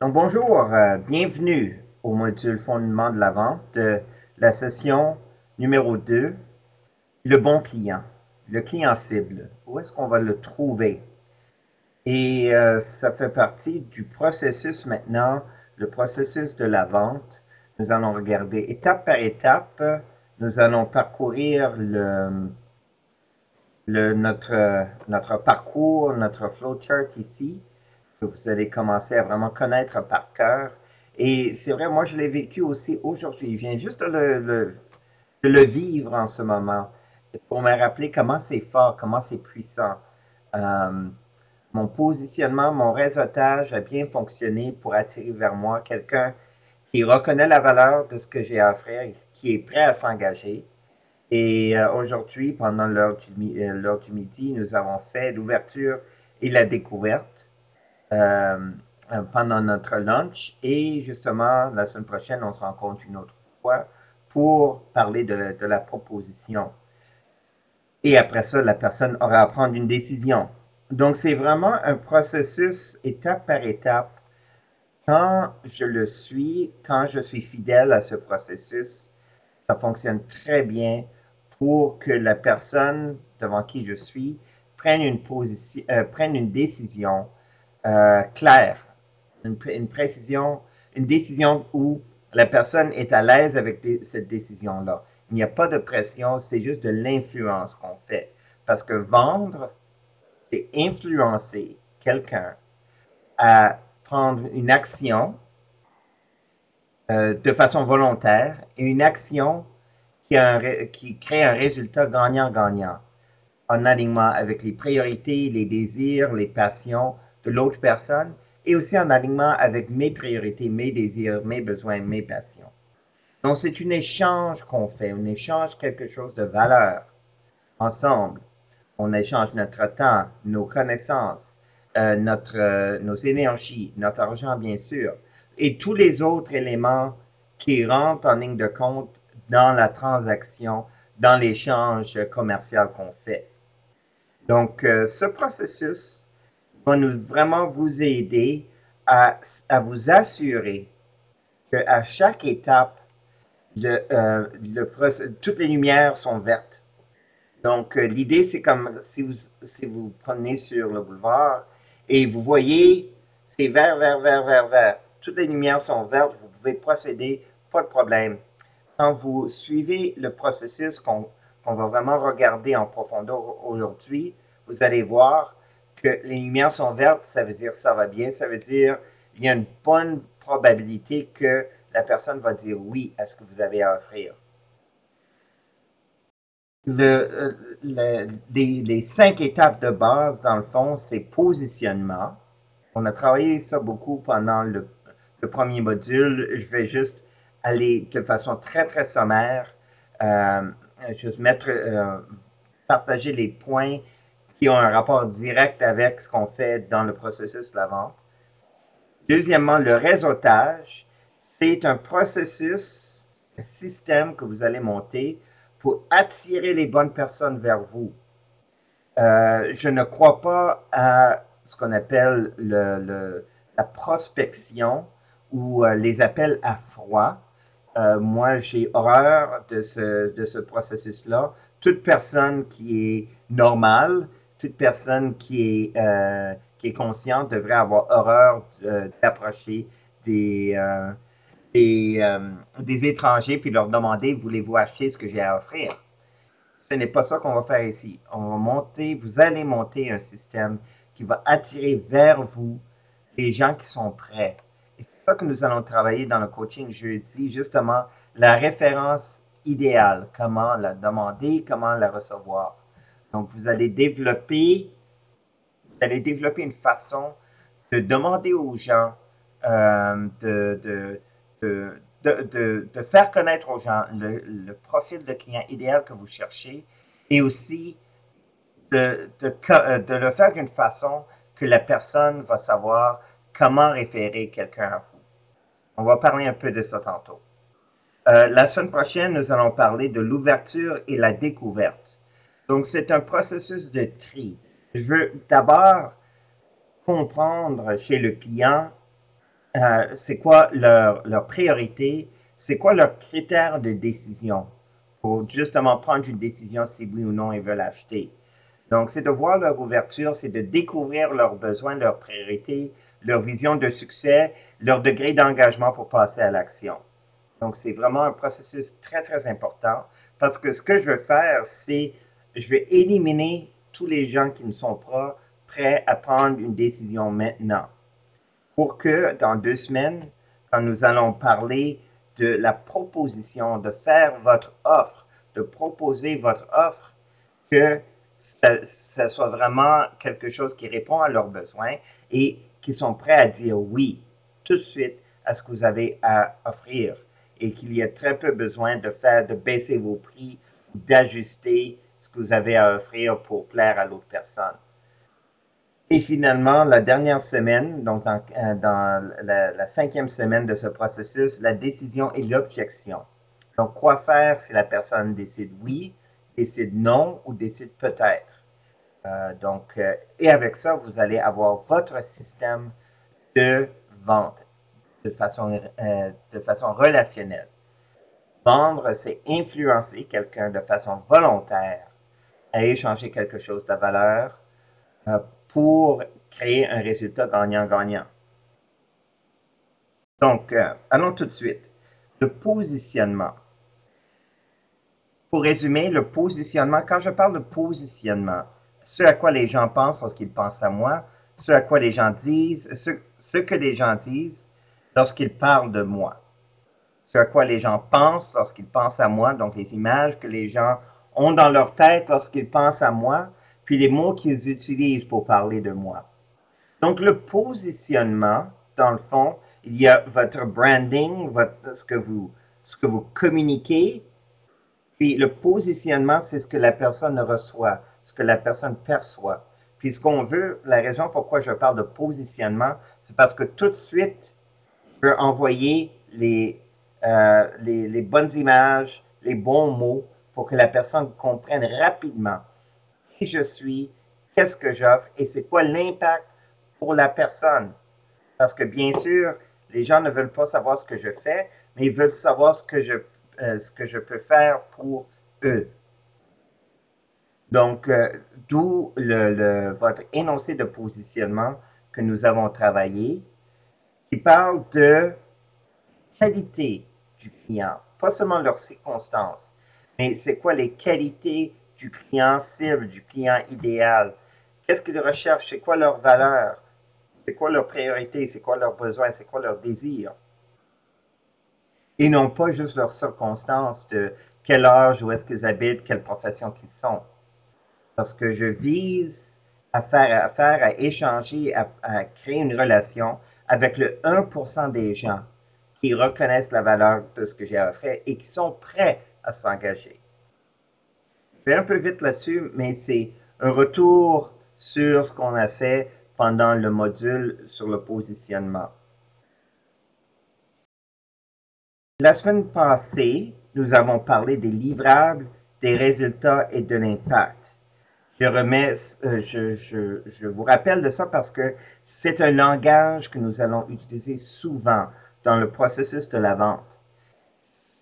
Donc bonjour, bienvenue au module fondement de la vente de la session numéro 2, le bon client, le client cible. Où est-ce qu'on va le trouver? Et ça fait partie du processus maintenant, le processus de la vente. Nous allons regarder étape par étape, nous allons parcourir notre parcours, notre flowchart ici, que vous allez commencer à vraiment connaître par cœur. Et c'est vrai, moi, je l'ai vécu aussi aujourd'hui. Je viens juste de le vivre en ce moment pour me rappeler comment c'est fort, comment c'est puissant. Euh, Mon positionnement, mon réseautage a bien fonctionné pour attirer vers moi quelqu'un qui reconnaît la valeur de ce que j'ai à offrir, qui est prêt à s'engager. Et aujourd'hui, pendant l'heure du midi, nous avons fait l'ouverture et la découverte euh, pendant notre lunch. Et justement, la semaine prochaine, on se rencontre une autre fois pour parler de la proposition. Et après ça, la personne aura à prendre une décision. Donc, c'est vraiment un processus étape par étape. Quand je suis fidèle à ce processus, ça fonctionne très bien pour que la personne devant qui je suis prenne une décision claire, une précision, une décision où la personne est à l'aise avec cette décision-là. Il n'y a pas de pression, c'est juste de l'influence qu'on fait. Parce que vendre, c'est influencer quelqu'un à prendre une action de façon volontaire et une action qui crée un résultat gagnant-gagnant en alignement avec les priorités, les désirs, les passions de l'autre personne et aussi en alignement avec mes priorités, mes désirs, mes besoins, mes passions. Donc, c'est un échange qu'on fait, on échange quelque chose de valeur ensemble. On échange notre temps, nos connaissances, nos énergies, notre argent, bien sûr, et tous les autres éléments qui rentrent en ligne de compte dans la transaction, dans l'échange commercial qu'on fait. Donc, ce processus va vraiment vous aider à vous assurer qu'à chaque étape, toutes les lumières sont vertes. Donc, l'idée, c'est comme si vous prenez sur le boulevard et vous voyez, c'est vert, vert, vert, vert, vert. Toutes les lumières sont vertes, vous pouvez procéder, pas de problème. Quand vous suivez le processus qu'on va vraiment regarder en profondeur aujourd'hui, vous allez voir que les lumières sont vertes, ça veut dire ça va bien, ça veut dire il y a une bonne probabilité que la personne va dire oui à ce que vous avez à offrir. Les 5 étapes de base, dans le fond, c'est positionnement. On a travaillé ça beaucoup pendant le premier module. Je vais juste aller de façon très, très sommaire, euh, juste partager les points qui ont un rapport direct avec ce qu'on fait dans le processus de la vente. Deuxièmement, le réseautage, c'est un processus, un système que vous allez monter pour attirer les bonnes personnes vers vous. Je ne crois pas à ce qu'on appelle la prospection ou les appels à froid. Moi, j'ai horreur de ce processus-là. Toute personne qui est normale, toute personne qui est consciente devrait avoir horreur d'approcher des étrangers puis leur demander, voulez-vous acheter ce que j'ai à offrir? Ce n'est pas ça qu'on va faire ici. Vous allez monter un système qui va attirer vers vous les gens qui sont prêts. Et c'est ça que nous allons travailler dans le coaching jeudi, justement, la référence idéale, comment la demander, comment la recevoir. Donc, vous allez développer une façon de demander aux gens, de faire connaître aux gens le profil de client idéal que vous cherchez et aussi de le faire d'une façon que la personne va savoir comment référer quelqu'un à vous. On va parler un peu de ça tantôt. La semaine prochaine, nous allons parler de l'ouverture et la découverte. Donc, c'est un processus de tri. Je veux d'abord comprendre chez le client c'est quoi leur priorité, c'est quoi leurs critères de décision pour justement prendre une décision si oui ou non ils veulent acheter. Donc, c'est de voir leur ouverture, c'est de découvrir leurs besoins, leurs priorités, leur vision de succès, leur degré d'engagement pour passer à l'action. Donc, c'est vraiment un processus très, très important parce que ce que je veux faire, c'est je vais éliminer tous les gens qui ne sont pas prêts à prendre une décision maintenant pour que dans 2 semaines, quand nous allons parler de la proposition, de faire votre offre, de proposer votre offre, que ça soit vraiment quelque chose qui répond à leurs besoins et qui sont prêts à dire oui tout de suite à ce que vous avez à offrir et qu'il y a très peu besoin de baisser vos prix, d'ajuster ce que vous avez à offrir pour plaire à l'autre personne. Et finalement, la dernière semaine, donc dans la 5e semaine de ce processus, la décision et l'objection. Donc, quoi faire si la personne décide oui, décide non ou décide peut-être. Et avec ça, vous allez avoir votre système de vente de façon relationnelle. Vendre, c'est influencer quelqu'un de façon volontaire à échanger quelque chose de valeur pour créer un résultat gagnant-gagnant. Donc, allons tout de suite. Le positionnement. Pour résumer, le positionnement, quand je parle de positionnement, ce à quoi les gens pensent lorsqu'ils pensent à moi, ce à quoi les gens disent, ce que les gens disent lorsqu'ils parlent de moi, ce à quoi les gens pensent lorsqu'ils pensent à moi, donc les images que les gens ont dans leur tête lorsqu'ils pensent à moi, puis les mots qu'ils utilisent pour parler de moi. Donc, le positionnement, dans le fond, il y a votre branding, ce que vous communiquez, puis le positionnement, c'est ce que la personne reçoit, ce que la personne perçoit. Puis ce qu'on veut, la raison pourquoi je parle de positionnement, c'est parce que tout de suite, je veux envoyer les bonnes images, les bons mots pour que la personne comprenne rapidement qui je suis, qu'est-ce que j'offre et c'est quoi l'impact pour la personne. Parce que bien sûr, les gens ne veulent pas savoir ce que je fais, mais ils veulent savoir ce que je peux faire pour eux. Donc, d'où votre énoncé de positionnement que nous avons travaillé, qui parle de qualité du client, pas seulement leurs circonstances, mais c'est quoi les qualités du client cible, du client idéal. Qu'est-ce qu'ils recherchent? C'est quoi leurs valeurs? C'est quoi leurs priorités? C'est quoi leurs besoins? C'est quoi leurs désirs? Et non pas juste leurs circonstances de quel âge, où est-ce qu'ils habitent, quelle profession qu'ils sont. Parce que je vise à échanger, à créer une relation avec le 1% des gens qui reconnaissent la valeur de ce que j'ai à offrir et qui sont prêts à s'engager. Je vais un peu vite là-dessus, mais c'est un retour sur ce qu'on a fait pendant le module sur le positionnement. La semaine passée, nous avons parlé des livrables, des résultats et de l'impact. Je vous rappelle de ça parce que c'est un langage que nous allons utiliser souvent dans le processus de la vente.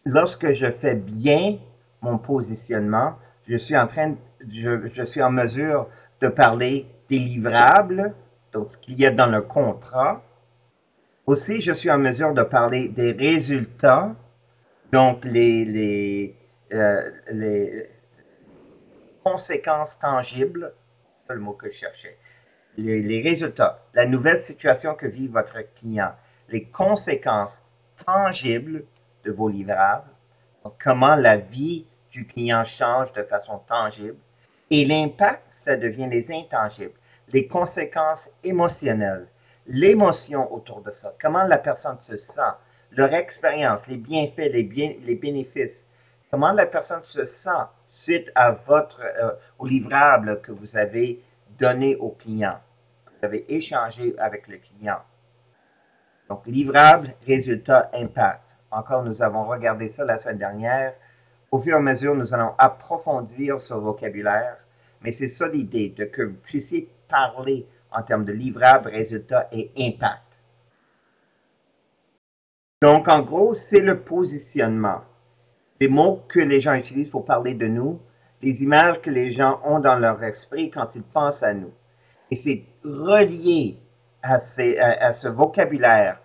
Lorsque je fais bien mon positionnement, je suis en mesure de parler des livrables, donc ce qu'il y a dans le contrat. Aussi, je suis en mesure de parler des résultats, donc les conséquences tangibles, c'est le mot que je cherchais. Les résultats, la nouvelle situation que vit votre client, les conséquences tangibles de vos livrables, donc comment la vie du client change de façon tangible, et l'impact, ça devient les intangibles, les conséquences émotionnelles, l'émotion autour de ça, comment la personne se sent, leur expérience, les bienfaits, les bénéfices, comment la personne se sent suite à au livrable que vous avez donné au client, que vous avez échangé avec le client. Donc, livrable, résultat, impact. Encore, nous avons regardé ça la semaine dernière. Au fur et à mesure, nous allons approfondir ce vocabulaire, mais c'est ça l'idée, de que vous puissiez parler en termes de livrable, résultat et impact. Donc, en gros, c'est le positionnement. Les mots que les gens utilisent pour parler de nous, les images que les gens ont dans leur esprit quand ils pensent à nous. Et c'est relié à ce vocabulaire.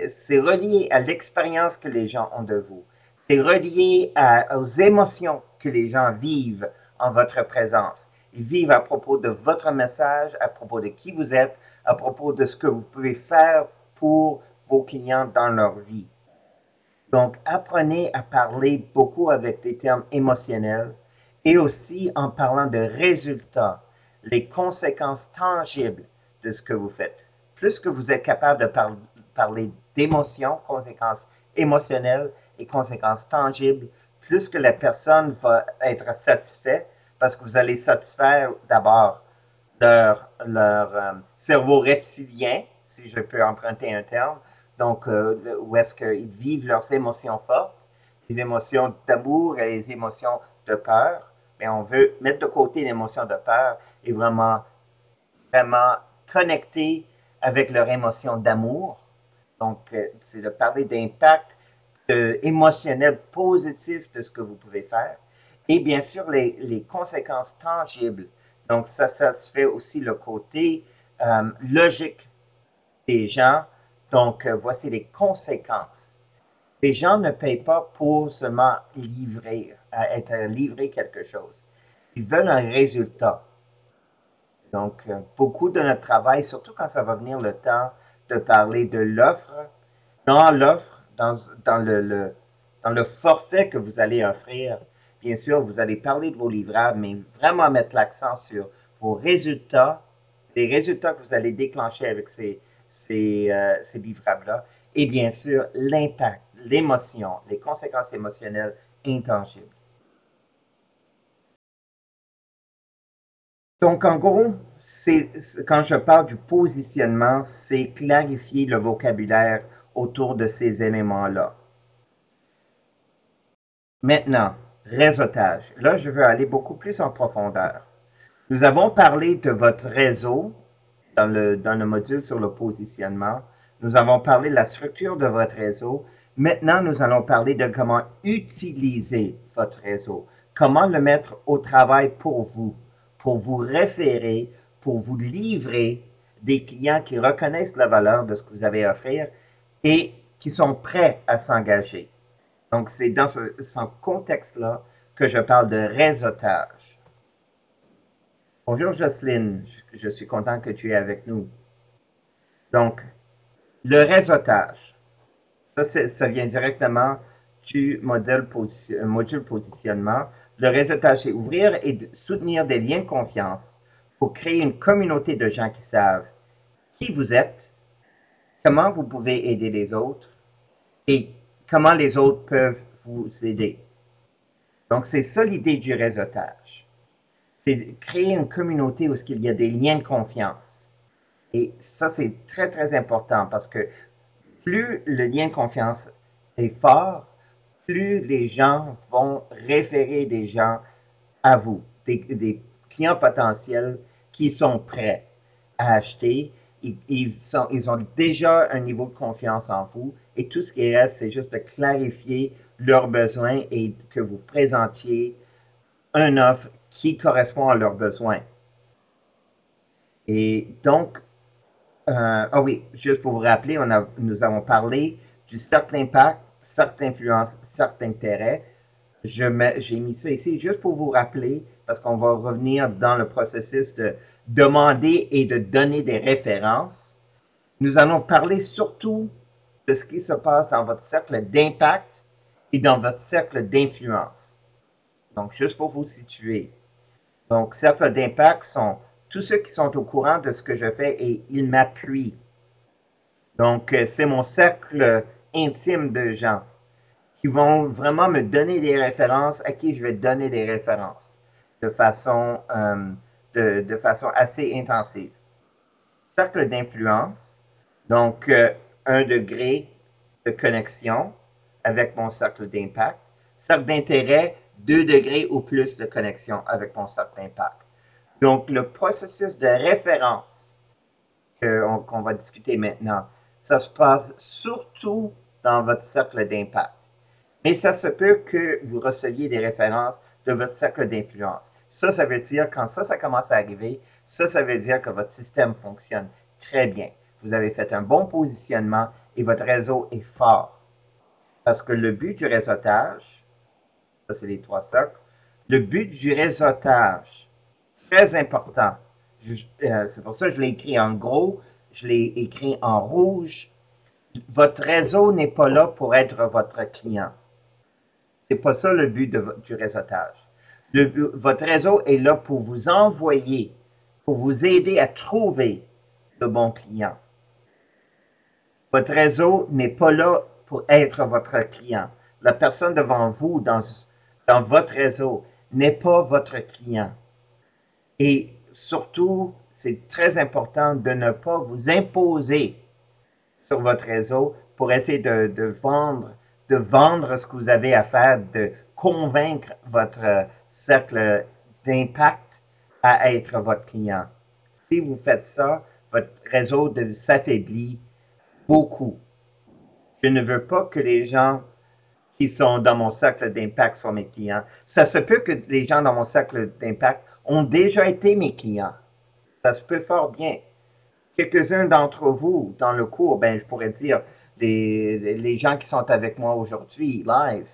C'est relié à l'expérience que les gens ont de vous. C'est relié aux émotions que les gens vivent en votre présence. Ils vivent à propos de votre message, à propos de qui vous êtes, à propos de ce que vous pouvez faire pour vos clients dans leur vie. Donc, apprenez à parler beaucoup avec des termes émotionnels et aussi en parlant de résultats, les conséquences tangibles de ce que vous faites. Plus que vous êtes capable de parler d'émotions, conséquences émotionnelles et conséquences tangibles, plus que la personne va être satisfaite parce que vous allez satisfaire d'abord leur cerveau reptilien, si je peux emprunter un terme, donc où est-ce qu'ils vivent leurs émotions fortes, les émotions d'amour et les émotions de peur, mais on veut mettre de côté l'émotion de peur et vraiment connecter avec leur émotion d'amour. Donc, c'est de parler d'impact émotionnel positif de ce que vous pouvez faire. Et bien sûr, les conséquences tangibles. Donc, ça se fait aussi le côté logique des gens. Donc, voici les conséquences. Les gens ne payent pas pour seulement être livré quelque chose. Ils veulent un résultat. Donc, beaucoup de notre travail, surtout quand ça va venir le temps de parler de l'offre, dans l'offre, dans le forfait que vous allez offrir, bien sûr, vous allez parler de vos livrables, mais vraiment mettre l'accent sur vos résultats, les résultats que vous allez déclencher avec ces livrables-là, et bien sûr, l'impact, l'émotion, les conséquences émotionnelles intangibles. Donc, en gros, quand je parle du positionnement, c'est clarifier le vocabulaire autour de ces éléments-là. Maintenant, réseautage. Là, je veux aller beaucoup plus en profondeur. Nous avons parlé de votre réseau dans le module sur le positionnement. Nous avons parlé de la structure de votre réseau. Maintenant, nous allons parler de comment utiliser votre réseau, comment le mettre au travail pour vous référer, pour vous livrer des clients qui reconnaissent la valeur de ce que vous avez à offrir et qui sont prêts à s'engager. Donc, c'est dans ce contexte-là que je parle de réseautage. Bonjour Jocelyne, je suis content que tu es avec nous. Donc, le réseautage, ça vient directement du module positionnement. Le réseautage, c'est ouvrir et soutenir des liens de confiance pour créer une communauté de gens qui savent qui vous êtes, comment vous pouvez aider les autres et comment les autres peuvent vous aider. Donc, c'est ça l'idée du réseautage. C'est créer une communauté où il y a des liens de confiance. Et ça, c'est très, très important parce que plus le lien de confiance est fort, plus les gens vont référer des gens à vous, des clients potentiels qui sont prêts à acheter. Ils ont déjà un niveau de confiance en vous et tout ce qui reste, c'est juste de clarifier leurs besoins et que vous présentiez une offre qui correspond à leurs besoins. Et donc, oui, juste pour vous rappeler, nous avons parlé du cercle impact, cercle influence, cercle intérêt. J'ai mis ça ici juste pour vous rappeler, parce qu'on va revenir dans le processus de demander et de donner des références. Nous allons parler surtout de ce qui se passe dans votre cercle d'impact et dans votre cercle d'influence. Donc, juste pour vous situer. Donc, cercle d'impact sont tous ceux qui sont au courant de ce que je fais et ils m'appuient. Donc, c'est mon cercle intime de gens qui vont vraiment me donner des références, à qui je vais donner des références de façon assez intensive. Cercle d'influence, donc 1 degré de connexion avec mon cercle d'impact. Cercle d'intérêt, 2 degrés ou plus de connexion avec mon cercle d'impact. Donc, le processus de référence qu'on va discuter maintenant, ça se passe surtout dans votre cercle d'impact. Mais ça se peut que vous receviez des références de votre cercle d'influence. Ça veut dire, quand ça commence à arriver, ça veut dire que votre système fonctionne très bien. Vous avez fait un bon positionnement et votre réseau est fort. Parce que le but du réseautage, ça c'est les 3 cercles, le but du réseautage, très important, c'est pour ça que je l'ai écrit en gros, je l'ai écrit en rouge. Votre réseau n'est pas là pour être votre client. C'est pas ça le but du réseautage. Votre réseau est là pour vous envoyer, pour vous aider à trouver de bons clients. Votre réseau n'est pas là pour être votre client. La personne devant vous dans votre réseau n'est pas votre client. Et surtout, c'est très important de ne pas vous imposer sur votre réseau pour essayer de vendre ce que vous avez à faire, de convaincre votre cercle d'impact à être votre client. Si vous faites ça, votre réseau s'affaiblit beaucoup. Je ne veux pas que les gens qui sont dans mon cercle d'impact soient mes clients. Ça se peut que les gens dans mon cercle d'impact ont déjà été mes clients. Ça se peut fort bien. Quelques-uns d'entre vous, dans le cours, je pourrais dire, les gens qui sont avec moi aujourd'hui, live,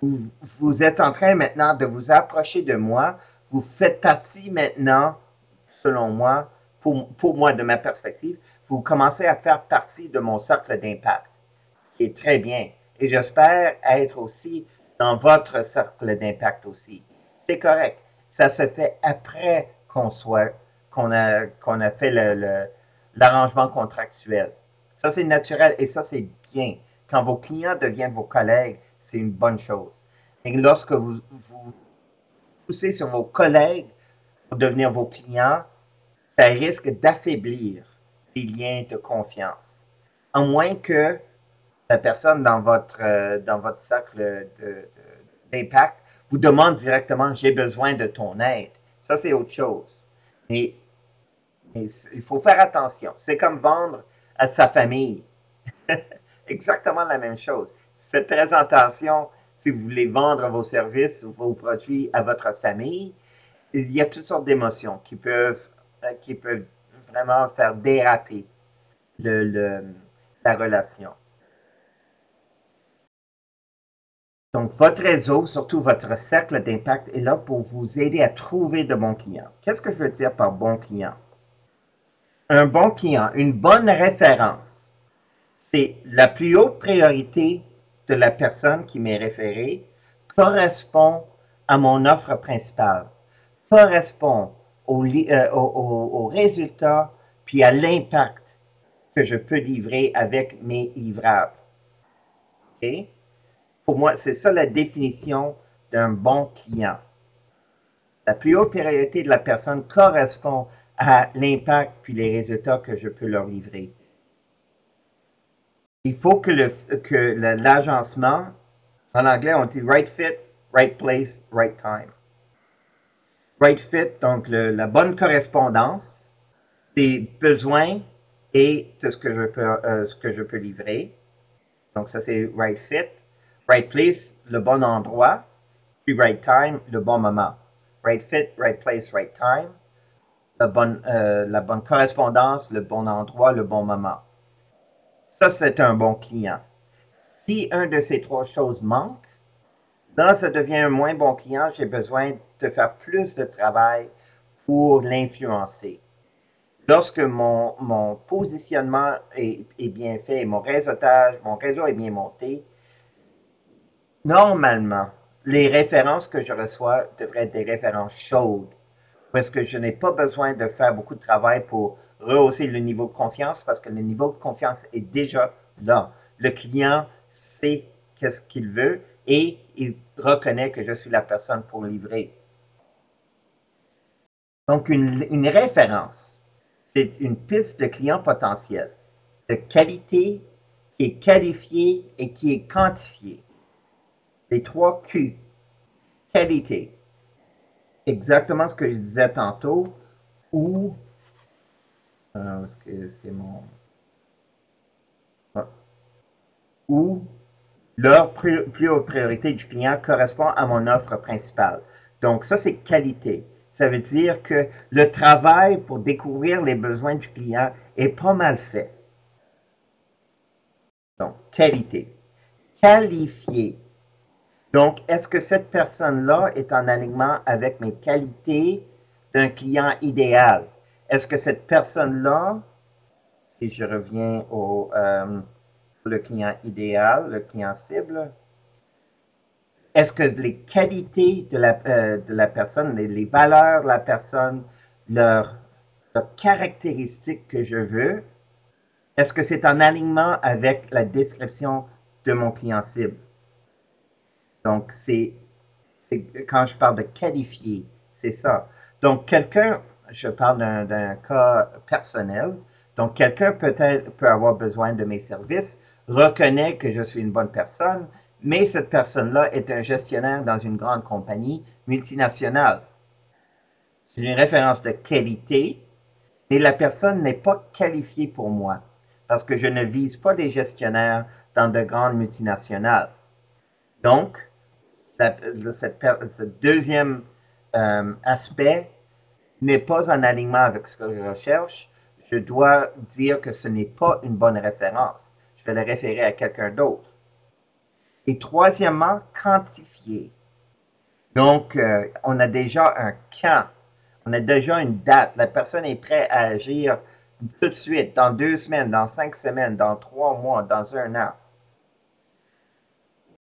vous êtes en train maintenant de vous approcher de moi. Vous faites partie maintenant, selon moi, pour moi, de ma perspective, vous commencez à faire partie de mon cercle d'impact, ce qui est très bien. Et j'espère être aussi dans votre cercle d'impact aussi. C'est correct. Ça se fait après qu'on a fait l'arrangement contractuel. Ça, c'est naturel et ça, c'est bien. Quand vos clients deviennent vos collègues, c'est une bonne chose. Et lorsque vous poussez sur vos collègues pour devenir vos clients, ça risque d'affaiblir les liens de confiance. À moins que la personne dans votre cercle d'impact vous demande directement « j'ai besoin de ton aide ». Ça, c'est autre chose. Mais il faut faire attention. C'est comme vendre à sa famille. Exactement la même chose. Faites très attention si vous voulez vendre vos services ou vos produits à votre famille. Il y a toutes sortes d'émotions qui peuvent vraiment faire déraper la relation. Donc, votre réseau, surtout votre cercle d'impact, est là pour vous aider à trouver de bons clients. Qu'est-ce que je veux dire par bon client? Un bon client, une bonne référence, c'est la plus haute priorité de la personne qui m'est référée, correspond à mon offre principale, correspond au résultat puis à l'impact que je peux livrer avec mes livrables. Okay? Pour moi, c'est ça la définition d'un bon client. La plus haute priorité de la personne correspond à l'impact puis les résultats que je peux leur livrer. Il faut que l'agencement, en anglais, on dit right fit, right place, right time. Right fit, donc la bonne correspondance des besoins et de ce que je peux livrer. Donc, ça, c'est right fit. Right place, le bon endroit. Puis right time, le bon moment. Right fit, right place, right time. La bonne correspondance, le bon endroit, le bon moment. Ça, c'est un bon client. Si un de ces 3 choses manque, là, ça devient un moins bon client. J'ai besoin de faire plus de travail pour l'influencer. Lorsque mon positionnement est bien fait, mon réseau est bien monté, normalement, les références que je reçois devraient être des références chaudes, parce que je n'ai pas besoin de faire beaucoup de travail pour rehausser le niveau de confiance, parce que le niveau de confiance est déjà là. Le client sait qu'est-ce qu'il veut et il reconnaît que je suis la personne pour livrer. Donc, une référence, c'est une piste de client potentiel, de qualité qui est qualifiée et qui est quantifiée. Les 3 Q. Qualité. Exactement ce que je disais tantôt, ou est-ce que c'est mon... ou leur plus haute priorité du client correspond à mon offre principale. Donc, ça, c'est qualité. Ça veut dire que le travail pour découvrir les besoins du client est pas mal fait. Donc, qualité. Qualifié. Donc, est-ce que cette personne-là est en alignement avec mes qualités d'un client idéal? Est-ce que cette personne-là, si je reviens au le client idéal, le client cible, est-ce que les qualités de la personne, les valeurs de la personne, leurs caractéristiques que je veux, est-ce que c'est en alignement avec la description de mon client cible? Donc, c'est quand je parle de qualifier, c'est ça. Donc, quelqu'un, je parle d'un cas personnel, donc quelqu'un peut-être peut avoir besoin de mes services, reconnaît que je suis une bonne personne, mais cette personne-là est un gestionnaire dans une grande compagnie multinationale. C'est une référence de qualité, mais la personne n'est pas qualifiée pour moi, parce que je ne vise pas les gestionnaires dans de grandes multinationales. Donc, ce deuxième aspect n'est pas en alignement avec ce que je recherche. Je dois dire que ce n'est pas une bonne référence. Je vais le référer à quelqu'un d'autre. Et troisièmement, quantifier. Donc, on a déjà un quand. On a déjà une date. La personne est prête à agir tout de suite, dans 2 semaines, dans 5 semaines, dans 3 mois, dans 1 an.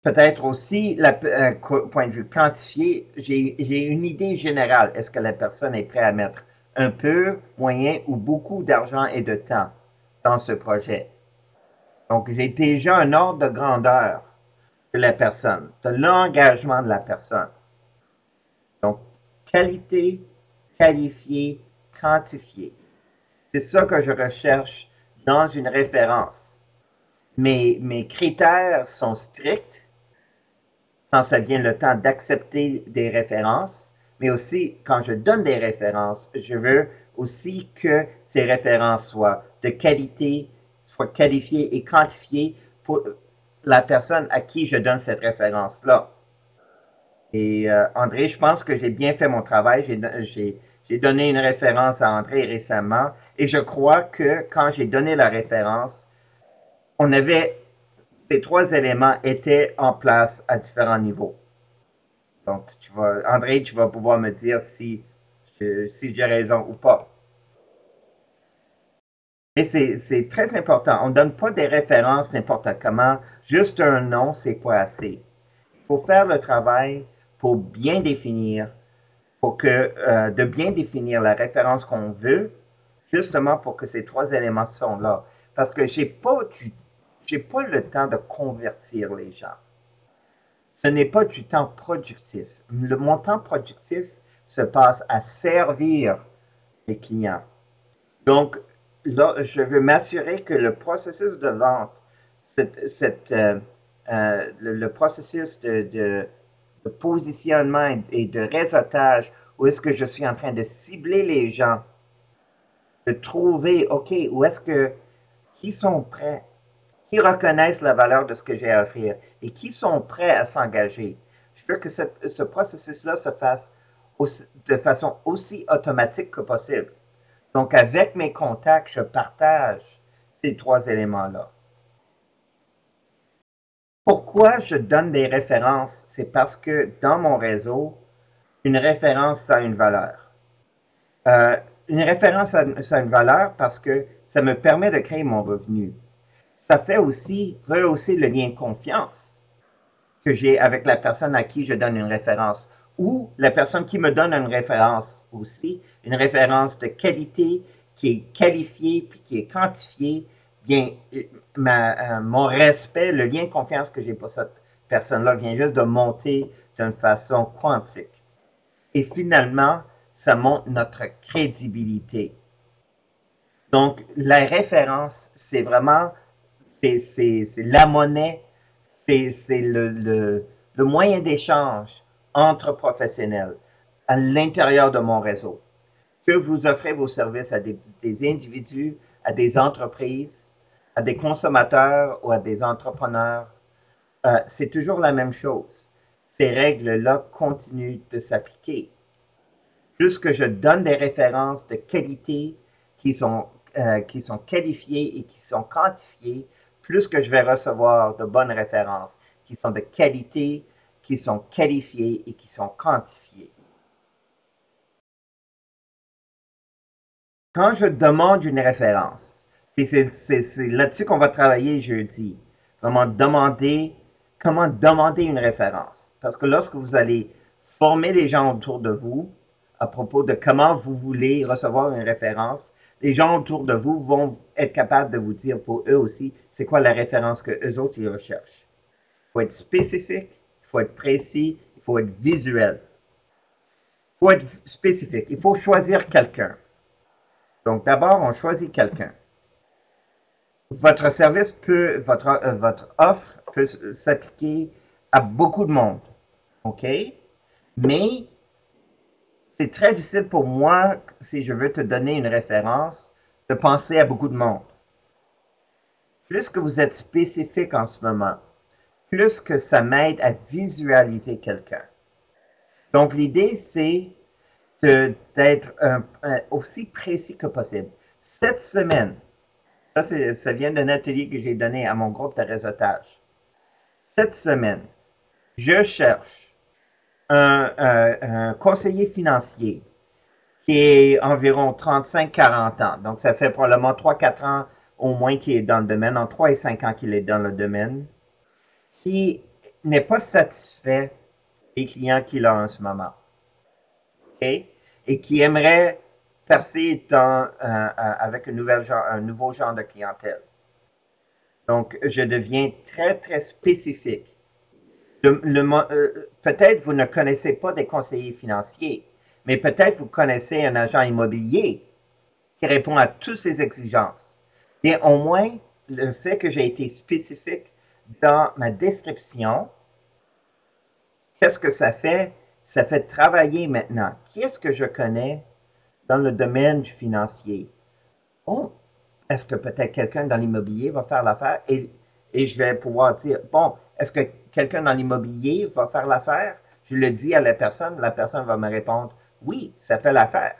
Peut-être aussi, point de vue quantifié, j'ai une idée générale. Est-ce que la personne est prête à mettre un peu, moyen ou beaucoup d'argent et de temps dans ce projet? Donc, j'ai déjà un ordre de grandeur de la personne, de l'engagement de la personne. Donc, qualité, qualifié, quantifié. C'est ça que je recherche dans une référence. Mes critères sont stricts quand ça vient le temps d'accepter des références, mais aussi quand je donne des références, je veux aussi que ces références soient de qualité, soient qualifiées et quantifiées pour la personne à qui je donne cette référence-là. Et André, je pense que j'ai bien fait mon travail. J'ai donné une référence à André récemment et je crois que quand j'ai donné la référence, on avait ces 3 éléments étaient en place à différents niveaux. Donc, André, tu vas pouvoir me dire si j'ai raison ou pas. Et c'est très important. On ne donne pas des références n'importe comment. Juste un nom, c'est pas assez. Il faut faire le travail pour bien définir, de bien définir la référence qu'on veut, justement pour que ces 3 éléments sont là. Parce que j'ai pas le temps de convertir les gens. Ce n'est pas du temps productif. Mon temps productif se passe à servir les clients. Donc, là, je veux m'assurer que le processus de vente, le processus de positionnement et de réseautage, où est-ce que je suis en train de cibler les gens, de trouver, OK, qui sont prêts, qui reconnaissent la valeur de ce que j'ai à offrir et qui sont prêts à s'engager. Je veux que ce processus-là se fasse de façon aussi automatique que possible. Donc, avec mes contacts, je partage ces 3 éléments-là. Pourquoi je donne des références? C'est parce que dans mon réseau, une référence, ça a une valeur. Une référence, ça a une valeur parce que ça me permet de créer mon revenu. Ça fait aussi rehausser le lien de confiance que j'ai avec la personne à qui je donne une référence ou la personne qui me donne une référence aussi, une référence de qualité qui est qualifiée puis qui est quantifiée. Bien, mon respect, le lien de confiance que j'ai pour cette personne-là vient juste de monter d'une façon quantique. Et finalement, ça montre notre crédibilité. Donc, la référence, c'est vraiment, c'est la monnaie, c'est le moyen d'échange entre professionnels à l'intérieur de mon réseau. Que vous offrez vos services à des individus, à des entreprises, à des consommateurs ou à des entrepreneurs, c'est toujours la même chose. Ces règles-là continuent de s'appliquer. Plus que je donne des références de qualité qui sont qualifiées et qui sont quantifiées, plus que je vais recevoir de bonnes références qui sont de qualité, qui sont qualifiées et qui sont quantifiées. Quand je demande une référence, et c'est là-dessus qu'on va travailler jeudi, vraiment comment demander une référence. Parce que lorsque vous allez former les gens autour de vous à propos de comment vous voulez recevoir une référence, les gens autour de vous vont être capables de vous dire pour eux aussi c'est quoi la référence que eux autres ils recherchent. Il faut être spécifique, il faut être précis, il faut être visuel. Il faut être spécifique, il faut choisir quelqu'un. Donc d'abord, on choisit quelqu'un. Votre service votre offre peut s'appliquer à beaucoup de monde, OK? Mais c'est très difficile pour moi, si je veux te donner une référence, de penser à beaucoup de monde. Plus que vous êtes spécifique en ce moment, plus que ça m'aide à visualiser quelqu'un. Donc l'idée, c'est d'être aussi précis que possible. Cette semaine, ça vient d'un atelier que j'ai donné à mon groupe de réseautage. Cette semaine, je cherche un conseiller financier qui est environ 35-40 ans. Donc, ça fait probablement 3-4 ans au moins qu'il est dans le domaine, en 3 et 5 ans qu'il est dans le domaine, qui n'est pas satisfait des clients qu'il a en ce moment. Okay? Et qui aimerait percer avec un nouveau genre de clientèle. Donc, je deviens très, très spécifique. Peut-être vous ne connaissez pas des conseillers financiers, mais peut-être vous connaissez un agent immobilier qui répond à toutes ces exigences. Et au moins, le fait que j'ai été spécifique dans ma description, qu'est-ce que ça fait? Ça fait travailler maintenant. Qui est-ce que je connais dans le domaine du financier? Oh, est-ce que peut-être quelqu'un dans l'immobilier va faire l'affaire? Et je vais pouvoir dire, bon, est-ce que quelqu'un dans l'immobilier va faire l'affaire? Je le dis à la personne va me répondre, oui, ça fait l'affaire.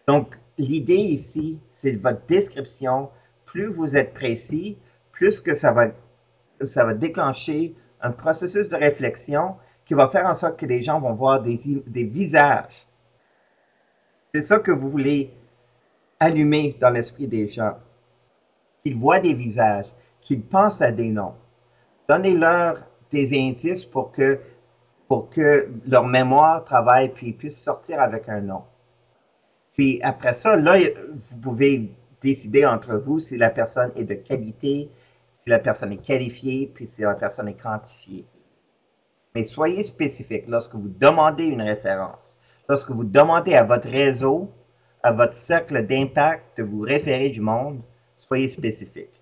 Donc, l'idée ici, c'est votre description. Plus vous êtes précis, plus que ça va déclencher un processus de réflexion qui va faire en sorte que les gens vont voir des visages. C'est ça que vous voulez allumer dans l'esprit des gens. Qu'ils voient des visages, qu'ils pensent à des noms. Donnez-leur des indices pour que leur mémoire travaille puis ils puissent sortir avec un nom. Puis après ça, là, vous pouvez décider entre vous si la personne est de qualité, si la personne est qualifiée, puis si la personne est quantifiée. Mais soyez spécifique lorsque vous demandez une référence. Lorsque vous demandez à votre réseau, à votre cercle d'impact de vous référer du monde, soyez spécifique.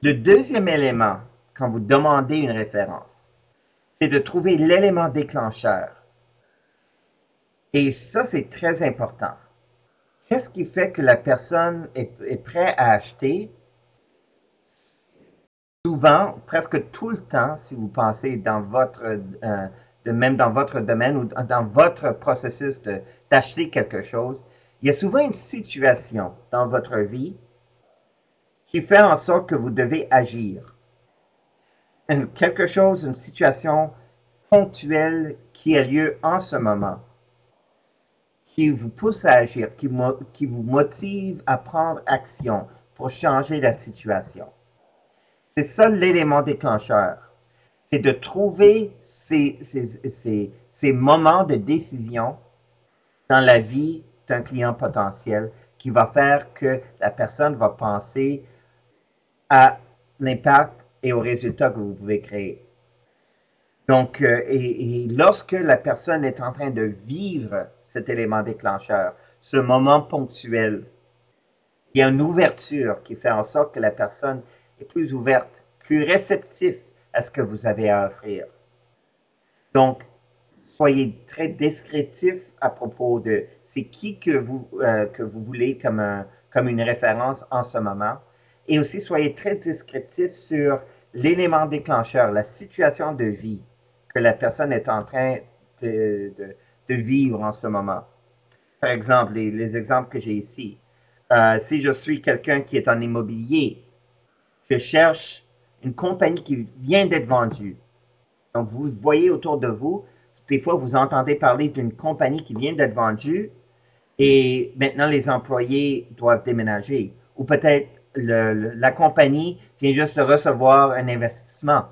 Le deuxième élément, quand vous demandez une référence, c'est de trouver l'élément déclencheur. Et ça, c'est très important. Qu'est-ce qui fait que la personne est prête à acheter? Souvent, presque tout le temps, si vous pensez même dans votre domaine ou dans votre processus d'acheter quelque chose, il y a souvent une situation dans votre vie qui fait en sorte que vous devez agir. Une situation ponctuelle qui a lieu en ce moment, qui vous pousse à agir, qui vous motive à prendre action pour changer la situation. C'est ça l'élément déclencheur. C'est de trouver ces moments de décision dans la vie d'un client potentiel qui va faire que la personne va penser à l'impact et aux résultats que vous pouvez créer. Donc, et lorsque la personne est en train de vivre cet élément déclencheur, ce moment ponctuel, il y a une ouverture qui fait en sorte que la personne est plus ouverte, plus réceptive à ce que vous avez à offrir. Donc, soyez très descriptif à propos de c'est qui que vous voulez comme comme une référence en ce moment. Et aussi, soyez très descriptif sur l'élément déclencheur, la situation de vie que la personne est en train de vivre en ce moment. Par exemple, les exemples que j'ai ici. Si je suis quelqu'un qui est en immobilier, je cherche une compagnie qui vient d'être vendue. Donc, vous voyez autour de vous, des fois, vous entendez parler d'une compagnie qui vient d'être vendue et maintenant les employés doivent déménager. Ou peut-être la compagnie vient juste de recevoir un investissement.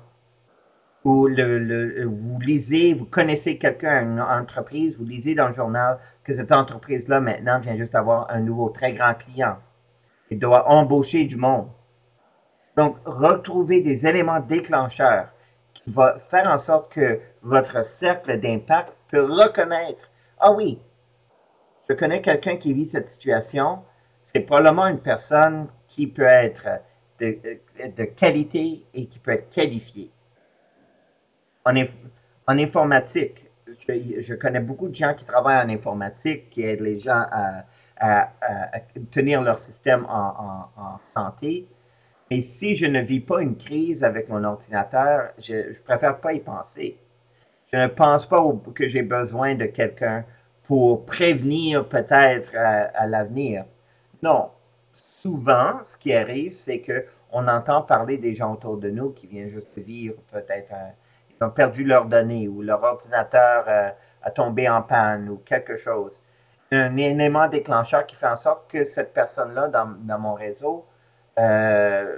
Ou vous lisez, vous connaissez quelqu'un, une entreprise, vous lisez dans le journal que cette entreprise-là maintenant vient juste d'avoir un nouveau très grand client. Il doit embaucher du monde. Donc, retrouver des éléments déclencheurs qui vont faire en sorte que votre cercle d'impact peut reconnaître, ah oui, je connais quelqu'un qui vit cette situation, c'est probablement une personne qui peut être de qualité et qui peut être qualifiée. En informatique, je connais beaucoup de gens qui travaillent en informatique, qui aident les gens à tenir leur système en santé. Mais si je ne vis pas une crise avec mon ordinateur, je préfère pas y penser. Je ne pense pas que j'ai besoin de quelqu'un pour prévenir peut-être à l'avenir. Non. Souvent, ce qui arrive, c'est qu'on entend parler des gens autour de nous qui viennent juste de vivre peut-être ils ont perdu leurs données ou leur ordinateur a tombé en panne ou quelque chose. Un élément déclencheur qui fait en sorte que cette personne-là dans mon réseau, dans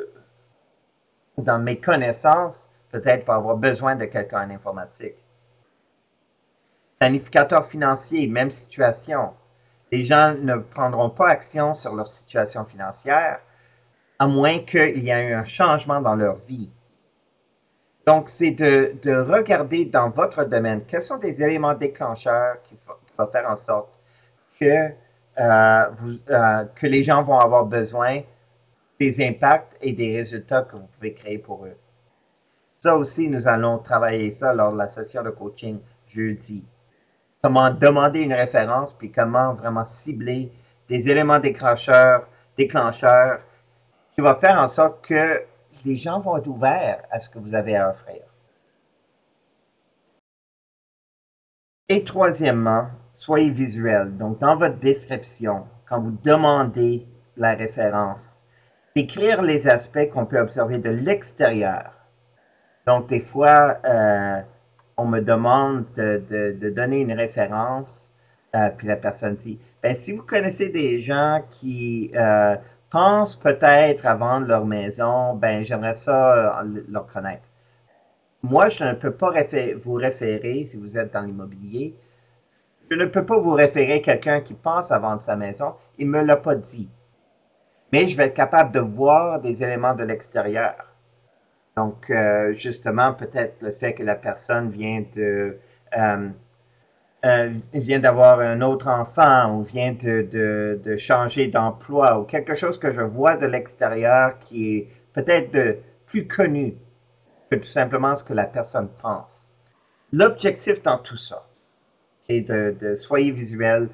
mes connaissances, peut-être va avoir besoin de quelqu'un en informatique. Planificateur financier, même situation. Les gens ne prendront pas action sur leur situation financière à moins qu'il y ait eu un changement dans leur vie. Donc, c'est de regarder dans votre domaine quels sont des éléments déclencheurs qui vont faire en sorte que les gens vont avoir besoin des impacts et des résultats que vous pouvez créer pour eux. Ça aussi, nous allons travailler ça lors de la session de coaching jeudi. Comment demander une référence, puis comment vraiment cibler des éléments déclencheurs qui vont faire en sorte que les gens vont être ouverts à ce que vous avez à offrir. Et troisièmement, soyez visuel. Donc, dans votre description, quand vous demandez la référence, décrire les aspects qu'on peut observer de l'extérieur. Donc, des fois, on me demande de donner une référence, puis la personne dit, ben, si vous connaissez des gens qui pensent peut-être à vendre leur maison, ben, j'aimerais ça leur connaître. Moi, je ne peux pas vous référer, si vous êtes dans l'immobilier, je ne peux pas vous référer quelqu'un qui pense à vendre sa maison. Il ne me l'a pas dit. Mais je vais être capable de voir des éléments de l'extérieur. Donc, justement, peut-être le fait que la personne vient d'avoir un autre enfant ou vient de changer d'emploi ou quelque chose que je vois de l'extérieur qui est peut-être plus connu que tout simplement ce que la personne pense. L'objectif dans tout ça est de soyez visuel,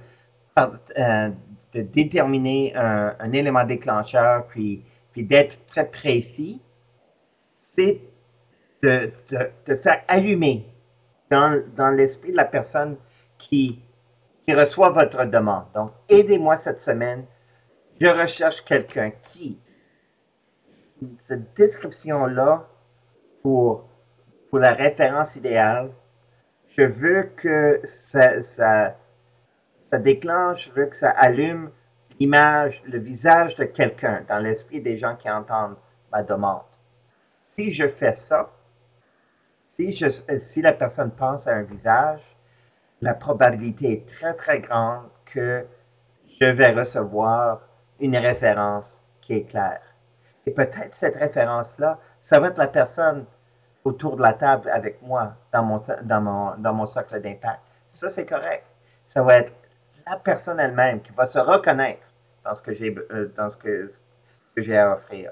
de déterminer un élément déclencheur, puis d'être très précis, c'est de faire allumer dans l'esprit de la personne qui reçoit votre demande. Donc, aidez-moi cette semaine. Je recherche quelqu'un qui, cette description-là, pour la référence idéale, je veux que ça déclenche, je veux que ça allume l'image, le visage de quelqu'un dans l'esprit des gens qui entendent ma demande. Si je fais ça, si la personne pense à un visage, la probabilité est très, très grande que je vais recevoir une référence qui est claire. Et peut-être cette référence-là, ça va être la personne autour de la table avec moi dans mon cercle d'impact. Ça, c'est correct. Ça va être la personne elle-même qui va se reconnaître dans ce que j'ai à offrir.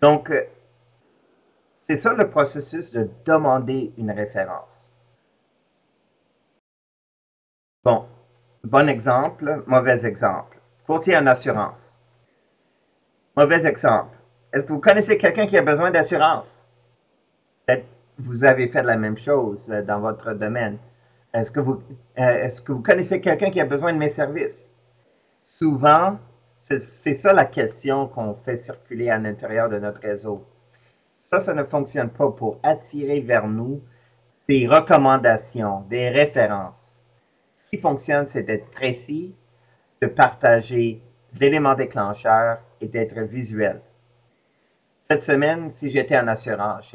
Donc, c'est ça le processus de demander une référence. Bon exemple, mauvais exemple. Courtier en assurance. Mauvais exemple. Est-ce que vous connaissez quelqu'un qui a besoin d'assurance? Peut-être vous avez fait la même chose dans votre domaine. Est-ce que vous connaissez quelqu'un qui a besoin de mes services? Souvent, c'est ça la question qu'on fait circuler à l'intérieur de notre réseau. Ça ne fonctionne pas pour attirer vers nous des recommandations, des références. Ce qui fonctionne, c'est d'être précis, de partager l'élément déclencheur et d'être visuel. Cette semaine, si j'étais en assurance,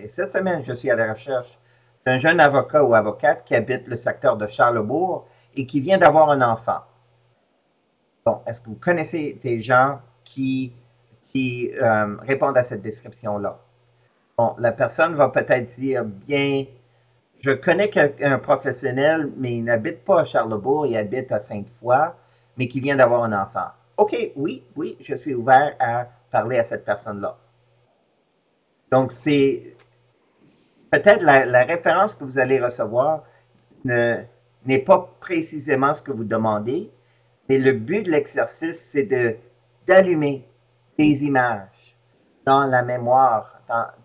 cette semaine, je suis à la recherche d'un jeune avocat ou avocate qui habite le secteur de Charlesbourg et qui vient d'avoir un enfant. Bon, est-ce que vous connaissez des gens qui répondent à cette description-là? Bon, la personne va peut-être dire, bien, je connais un professionnel, mais il n'habite pas à Charlesbourg, il habite à Sainte-Foy, mais qui vient d'avoir un enfant. OK, oui, je suis ouvert à parler à cette personne-là. Donc, c'est peut-être la référence que vous allez recevoir n'est pas précisément ce que vous demandez, mais le but de l'exercice, c'est d'allumer des images dans la mémoire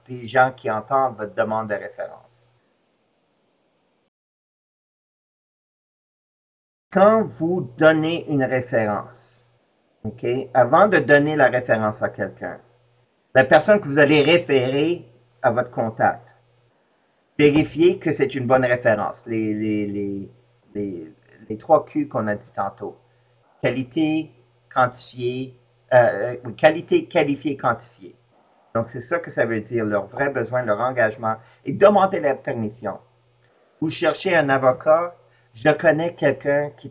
des gens qui entendent votre demande de référence. Quand vous donnez une référence, okay, avant de donner la référence à quelqu'un, la personne que vous allez référer à votre contact, vérifiez que c'est une bonne référence. Les 3 Q qu'on a dit tantôt. Qualité, quantifiée, qualité, qualifiée, quantifiée. Donc, c'est ça que ça veut dire, leurs vrais besoins, leur engagement, et demander la permission. Vous cherchez un avocat, je connais quelqu'un qui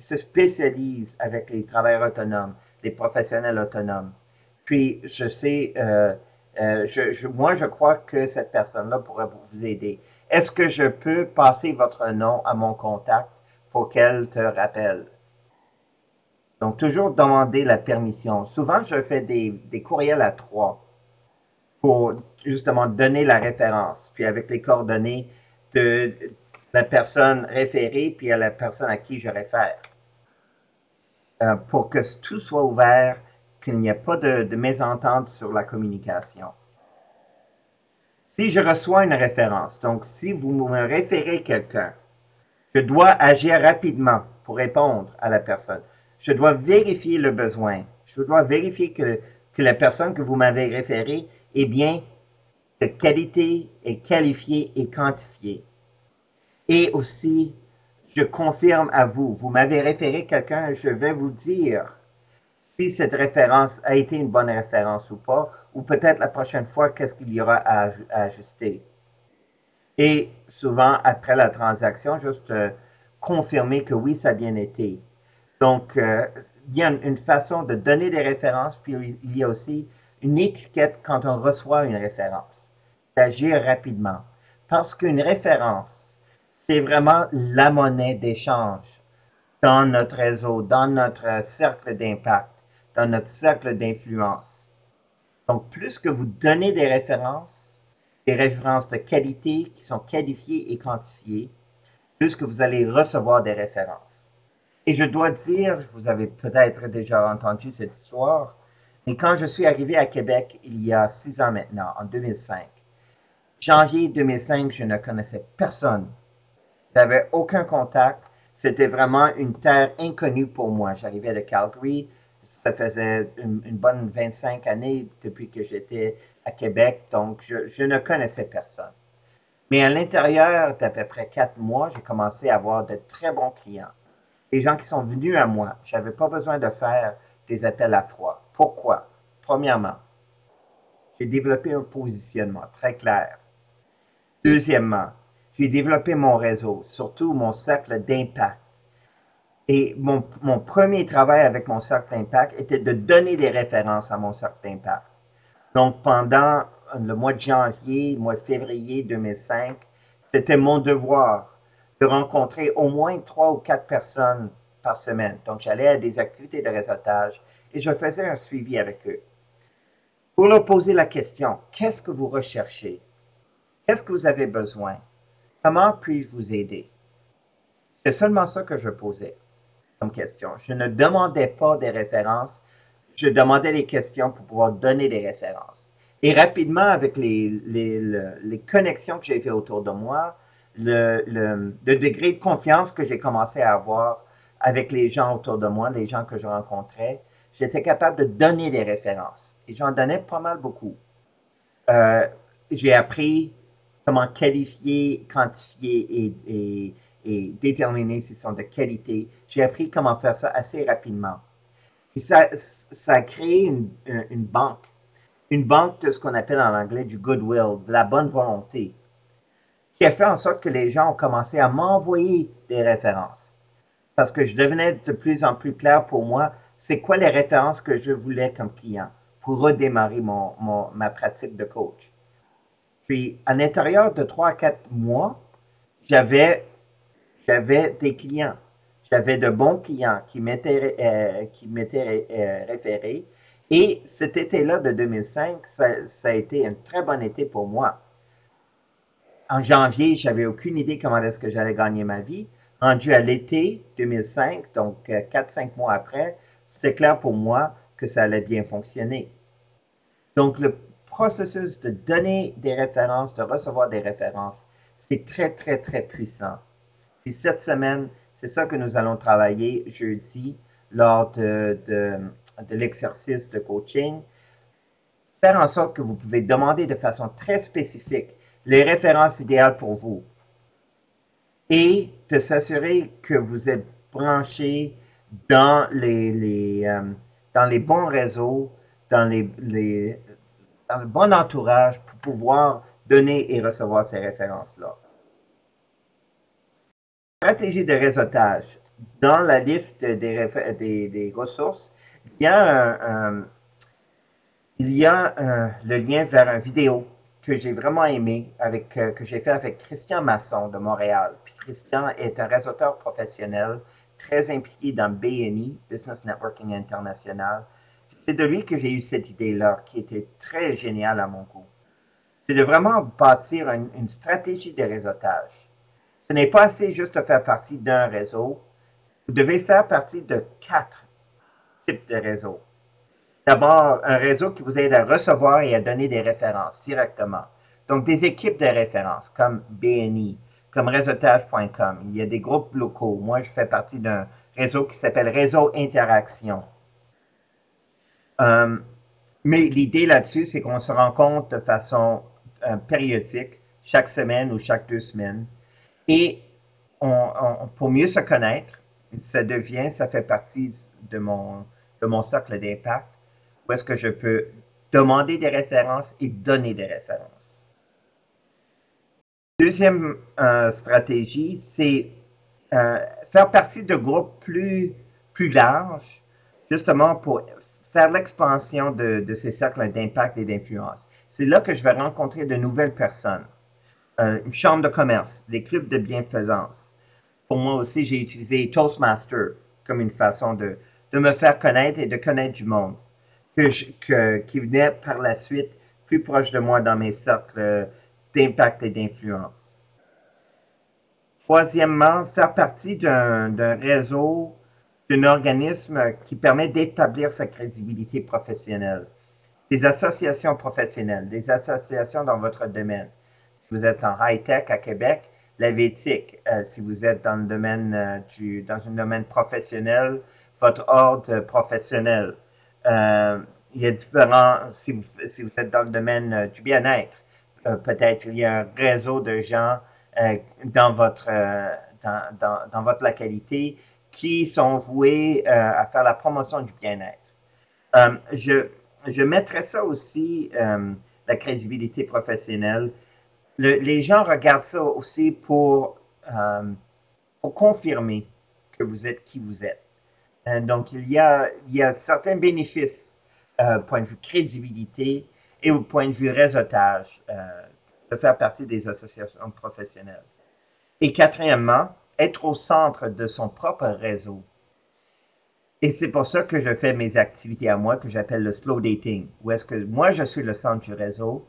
se spécialise avec les travailleurs autonomes, les professionnels autonomes. Puis, je sais, moi, je crois que cette personne-là pourrait vous aider. Est-ce que je peux passer votre nom à mon contact pour qu'elle te rappelle? Donc, toujours demander la permission. Souvent, je fais des courriels à 3 pour justement donner la référence, puis avec les coordonnées de la personne référée, puis à la personne à qui je réfère. Pour que tout soit ouvert, qu'il n'y ait pas de mésentente sur la communication. Si je reçois une référence, donc si vous me référez quelqu'un, je dois agir rapidement pour répondre à la personne. Je dois vérifier le besoin. Je dois vérifier que la personne que vous m'avez référée est bien de qualité, est qualifiée et quantifiée. Et aussi, je confirme à vous, vous m'avez référé quelqu'un, je vais vous dire si cette référence a été une bonne référence ou pas, ou peut-être la prochaine fois, qu'est-ce qu'il y aura à ajuster. Et souvent, après la transaction, juste confirmer que oui, ça a bien été. Donc, il y a une façon de donner des références, puis il y a aussi une étiquette quand on reçoit une référence, d'agir rapidement. Parce qu'une référence, c'est vraiment la monnaie d'échange dans notre réseau, dans notre cercle d'impact, dans notre cercle d'influence. Donc, plus que vous donnez des références de qualité qui sont qualifiées et quantifiées, plus que vous allez recevoir des références. Et je dois dire, vous avez peut-être déjà entendu cette histoire, mais quand je suis arrivé à Québec il y a 6 ans maintenant, en 2005, janvier 2005, je ne connaissais personne. Je n'avais aucun contact. C'était vraiment une terre inconnue pour moi. J'arrivais de Calgary. Ça faisait une bonne 25 années depuis que j'étais à Québec, donc je ne connaissais personne. Mais à l'intérieur d'à peu près 4 mois, j'ai commencé à avoir de très bons clients. Des gens qui sont venus à moi. Je n'avais pas besoin de faire des appels à froid. Pourquoi? Premièrement, j'ai développé un positionnement très clair. Deuxièmement, j'ai développé mon réseau, surtout mon cercle d'impact. Et mon premier travail avec mon cercle d'impact était de donner des références à mon cercle d'impact. Donc, pendant le mois de janvier, le mois de février 2005, c'était mon devoir de rencontrer au moins 3 ou 4 personnes par semaine. Donc, j'allais à des activités de réseautage et je faisais un suivi avec eux. Pour leur poser la question, qu'est-ce que vous recherchez? Qu'est-ce que vous avez besoin? Comment puis-je vous aider? C'est seulement ça que je posais. comme question. Je ne demandais pas des références, je demandais les questions pour pouvoir donner des références. Et rapidement, avec les connexions que j'ai fait autour de moi, le degré de confiance que j'ai commencé à avoir avec les gens autour de moi, les gens que je rencontrais, j'étais capable de donner des références. Et j'en donnais pas mal beaucoup. J'ai appris comment qualifier, quantifier et déterminer s'ils sont de qualité. J'ai appris comment faire ça assez rapidement. Et ça a créé une banque de ce qu'on appelle en anglais du goodwill, de la bonne volonté, qui a fait en sorte que les gens ont commencé à m'envoyer des références. Parce que je devenais de plus en plus clair pour moi, c'est quoi les références que je voulais comme client pour redémarrer ma pratique de coach. Puis, à l'intérieur de 3 à 4 mois, j'avais des clients. J'avais de bons clients qui m'étaient référés. Et cet été-là de 2005, ça a été un très bon été pour moi. En janvier, j'avais aucune idée comment est-ce que j'allais gagner ma vie. Rendu à l'été 2005, donc 4-5 mois après, c'était clair pour moi que ça allait bien fonctionner. Donc, le processus de donner des références, de recevoir des références, c'est très, très, très puissant. Puis cette semaine, c'est ça que nous allons travailler jeudi lors de l'exercice de coaching. Faire en sorte que vous pouvez demander de façon très spécifique les références idéales pour vous et de s'assurer que vous êtes branché dans dans les bons réseaux, dans le bon entourage pour pouvoir donner et recevoir ces références-là. Stratégie de réseautage. Dans la liste des ressources, il y a, le lien vers une vidéo que j'ai vraiment aimé, que j'ai fait avec Christian Masson de Montréal. Puis Christian est un réseauteur professionnel très impliqué dans BNI, Business Networking International. C'est de lui que j'ai eu cette idée-là, qui était très géniale à mon goût. C'est de vraiment bâtir une stratégie de réseautage. Ce n'est pas assez juste de faire partie d'un réseau. Vous devez faire partie de 4 types de réseaux. D'abord, un réseau qui vous aide à recevoir et à donner des références directement. Donc, des équipes de références comme BNI, comme réseautage.com. Il y a des groupes locaux. Moi, je fais partie d'un réseau qui s'appelle Réseau Interaction. Mais l'idée là-dessus, c'est qu'on se rencontre de façon périodique, chaque semaine ou chaque 2 semaines. Et pour mieux se connaître, ça fait partie de mon cercle d'impact, où est-ce que je peux demander des références et donner des références. Deuxième stratégie, c'est faire partie de groupes plus larges, justement pour faire l'expansion de ces cercles d'impact et d'influence. C'est là que je vais rencontrer de nouvelles personnes. Une chambre de commerce, des clubs de bienfaisance. Pour moi aussi, j'ai utilisé Toastmaster comme une façon de me faire connaître et de connaître du monde qui venait par la suite plus proche de moi dans mes cercles d'impact et d'influence. Troisièmement, faire partie d'un réseau, d'un organisme qui permet d'établir sa crédibilité professionnelle. Des associations professionnelles, des associations dans votre domaine. Si vous êtes en high-tech à Québec, la VETIC. Si vous êtes dans le domaine dans un domaine professionnel, votre ordre professionnel. Il y a différents, si vous êtes dans le domaine du bien-être, peut-être il y a un réseau de gens dans votre localité qui sont voués à faire la promotion du bien-être. Je mettrais ça aussi, la crédibilité professionnelle. Les gens regardent ça aussi pour confirmer que vous êtes qui vous êtes. Donc, il y a certains bénéfices point de vue crédibilité et au point de vue réseautage de faire partie des associations professionnelles. Et quatrièmement, être au centre de son propre réseau. Et c'est pour ça que je fais mes activités à moi que j'appelle le slow dating, où est-ce que moi je suis le centre du réseau.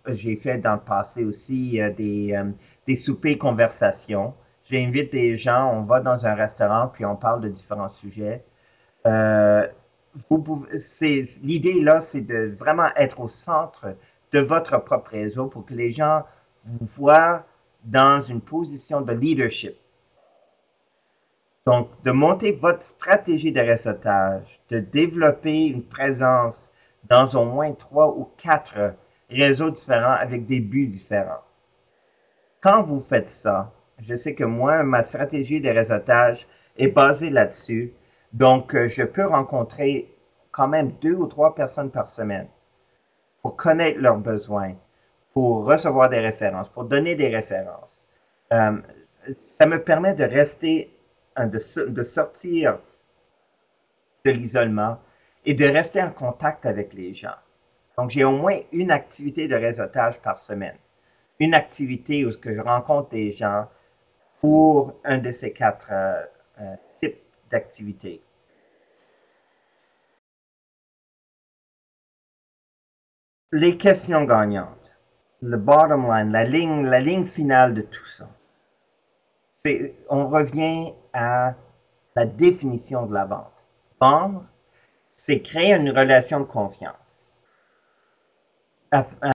J'ai fait dans le passé aussi des soupers conversations j'invite des gens, on va dans un restaurant, puis on parle de différents sujets. Euh, L'idée là, c'est de vraiment être au centre de votre propre réseau pour que les gens vous voient dans une position de leadership. Donc, de monter votre stratégie de réseautage, de développer une présence dans au moins 3 ou 4 réseaux différents avec des buts différents. Quand vous faites ça, je sais que moi, ma stratégie de réseautage est basée là-dessus. Donc, je peux rencontrer quand même 2 ou 3 personnes par semaine pour connaître leurs besoins, pour recevoir des références, pour donner des références. Euh, Ça me permet de rester, de sortir de l'isolement et de rester en contact avec les gens. Donc, j'ai au moins une activité de réseautage par semaine. Une activité où je rencontre des gens pour un de ces 4 types d'activités. Les questions gagnantes, le bottom line, la ligne finale de tout ça, on revient à la définition de la vente. Vendre, c'est créer une relation de confiance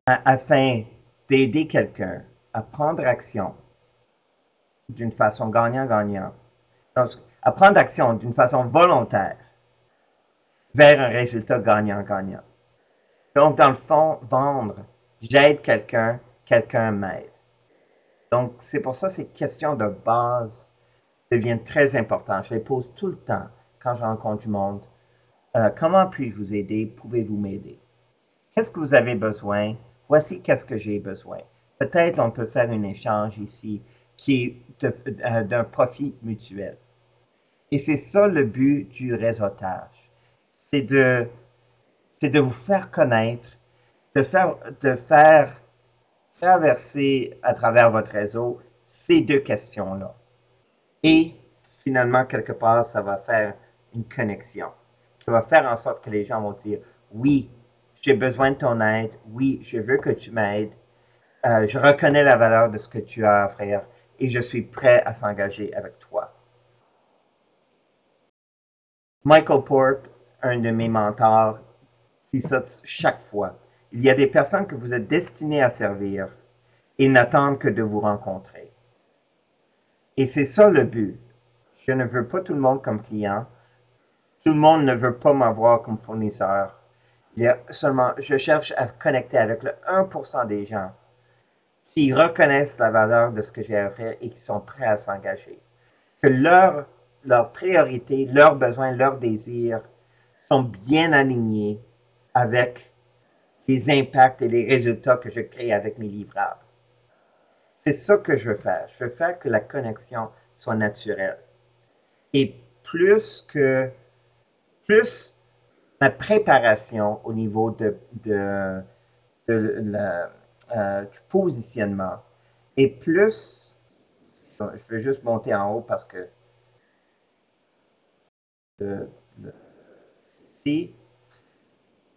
afin d'aider quelqu'un à prendre action d'une façon gagnant-gagnant, à prendre action d'une façon volontaire vers un résultat gagnant-gagnant. Donc, dans le fond, vendre, j'aide quelqu'un, quelqu'un m'aide. Donc, c'est pour ça que ces questions de base deviennent très importantes. Je les pose tout le temps quand je rencontre du monde. Comment puis-je vous aider? Pouvez-vous m'aider? Qu'est-ce que vous avez besoin? Voici qu'est-ce que j'ai besoin. Peut-être on peut faire un échange ici qui est d'un profit mutuel. Et c'est ça le but du réseautage. C'est de vous faire connaître, de faire traverser à travers votre réseau ces 2 questions-là. Et finalement, quelque part, ça va faire une connexion qui va faire en sorte que les gens vont dire, oui, j'ai besoin de ton aide, oui, je veux que tu m'aides, je reconnais la valeur de ce que tu as à offrir et je suis prêt à s'engager avec toi. Michael Port, un de mes mentors, dit ça chaque fois. Il y a des personnes que vous êtes destinées à servir et n'attendent que de vous rencontrer. Et c'est ça le but. Je ne veux pas tout le monde comme client. Tout le monde ne veut pas m'avoir comme fournisseur. Il y a seulement, je cherche à connecter avec le 1% des gens qui reconnaissent la valeur de ce que j'ai à offrir et qui sont prêts à s'engager. Que leurs priorités, leurs besoins, leurs désirs sont bien alignés avec les impacts et les résultats que je crée avec mes livrables. C'est ça que je veux faire. Je veux faire que la connexion soit naturelle. Et plus la préparation au niveau du positionnement et plus, je vais juste monter en haut parce que si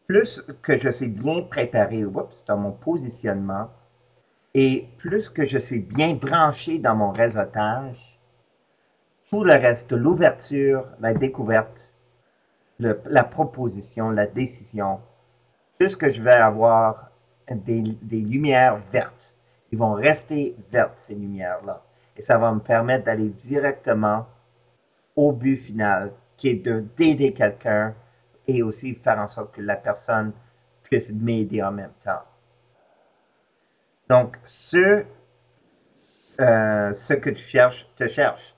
plus que je suis bien préparé dans mon positionnement et plus que je suis bien branché dans mon réseautage, tout le reste de l'ouverture, la découverte, la proposition, la décision, plus que je vais avoir des lumières vertes. Ils vont rester vertes, ces lumières-là. Et ça va me permettre d'aller directement au but final, qui est d'aider quelqu'un et aussi faire en sorte que la personne puisse m'aider en même temps. Donc, ce que tu cherches, te cherche.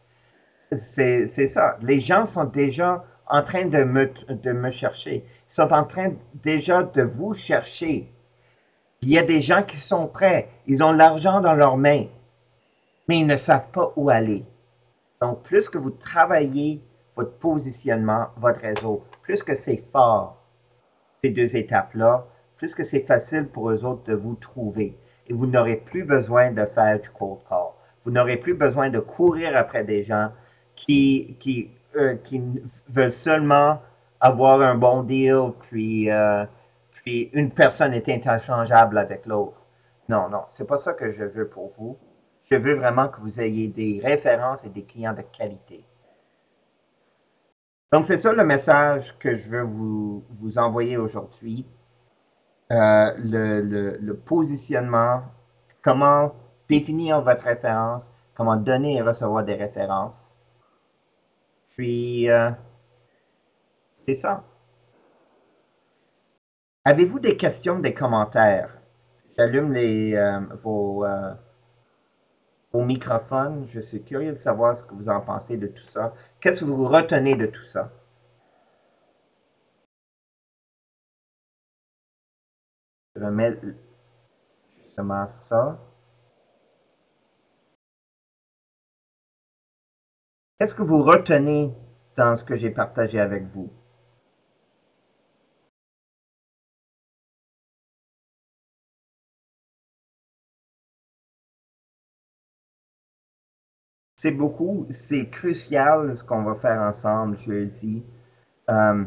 C'est ça. Les gens sont déjà en train de me chercher. Ils sont en train déjà de vous chercher. Il y a des gens qui sont prêts. Ils ont l'argent dans leurs mains, mais ils ne savent pas où aller. Donc, plus que vous travaillez votre positionnement, votre réseau, plus que c'est fort, ces 2 étapes-là, plus que c'est facile pour eux autres de vous trouver. Et vous n'aurez plus besoin de faire du cold call. Vous n'aurez plus besoin de courir après des gens qui veulent seulement avoir un bon deal, puis une personne est interchangeable avec l'autre. Non, non, c'est pas ça que je veux pour vous. Je veux vraiment que vous ayez des références et des clients de qualité. Donc, c'est ça le message que je veux vous envoyer aujourd'hui. Le positionnement, comment définir votre référence, comment donner et recevoir des références. Puis, c'est ça. Avez-vous des questions, des commentaires? J'allume vos microphones. Je suis curieux de savoir ce que vous en pensez de tout ça. Qu'est-ce que vous retenez de tout ça? Je vais mettre justement ça. Qu'est-ce que vous retenez dans ce que j'ai partagé avec vous? C'est beaucoup, c'est crucial ce qu'on va faire ensemble jeudi. Euh,